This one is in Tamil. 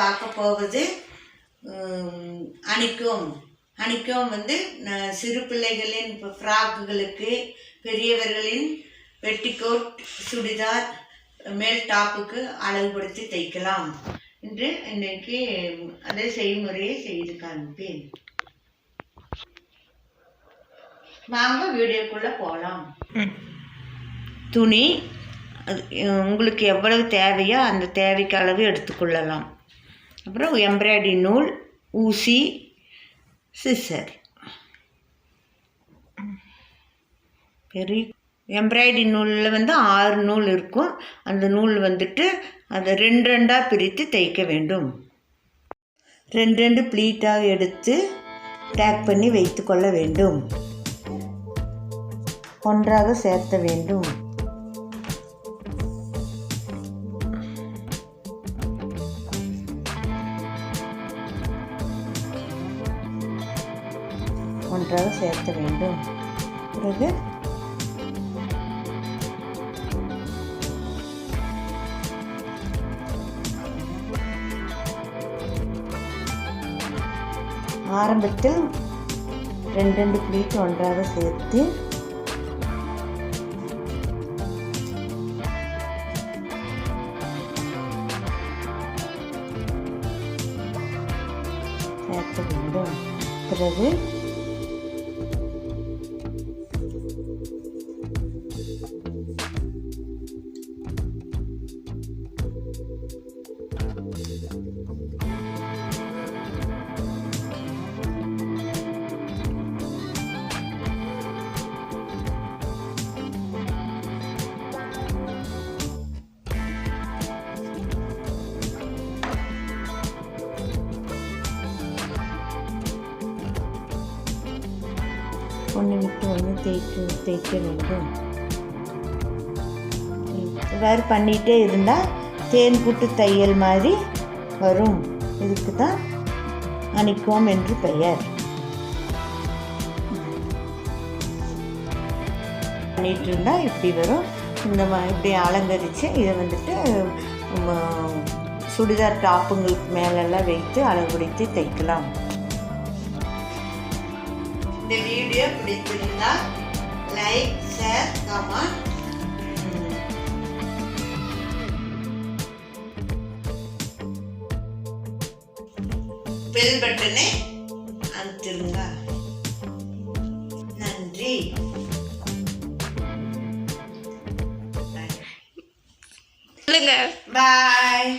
பார்க்க போவது ஹனிகோம். ஹனிகோம் வந்து சிறு பிள்ளைகளின் ஃப்ராக்குகளுக்கு, பெரியவர்களின் பெட்டிக்கோட், சுடிதார், மேல் டாப்புக்கு அளவுபடுத்தி தைக்கலாம் என்று இன்றைக்கு அதே செய்முறையை செய்து காண்பேன். வாங்க வீடியோக்குள்ளே போகலாம். துணி உங்களுக்கு எவ்வளவு தேவையோ அந்த தேவைக்கு அளவு எடுத்துக்கொள்ளலாம். அப்புறம் எம்ப்ராய்டரி நூல், ஊசி, சிசர். பெரிய எம்ப்ராய்டரி நூலில் வந்து 6 நூல் இருக்கும். அந்த நூல் வந்துட்டு அதை 2 பிரித்து தைக்க வேண்டும். 2 ப்ளீட்டாக எடுத்து டேக் பண்ணி வைத்து கொள்ள வேண்டும். ஒன்றாக சேர்த்த வேண்டும். ஒன்றாக சேர்த்த வேண்டும். பிறகு ஆரம்பத்தில் 2 ப்ளீட் ஒன்றாக சேர்த்து சேர்க்க வேண்டும். பிறகு ஒன்று விட்டு ஒன்று தேய்க்க வேண்டும். இவ்வாறு பண்ணிகிட்டே இருந்தால் தேன் கூட்டு தையல் மாதிரி வரும். இதுக்கு தான் ஹனிகோம் என்று பெயர். பண்ணிகிட்டு இருந்தால் இப்படி வரும். இப்படி அலங்கரித்து இதை வந்துட்டு சுடிதார் டாப்புங்களுக்கு மேலெல்லாம் வைத்து அளவுபடுத்தி தைக்கலாம். இந்த வீடியோ பிடிச்சிருந்தா லைக், ஷேர், கமெண்ட், பெல் பட்டனை அழுத்திருங்க. நன்றி. பாய்.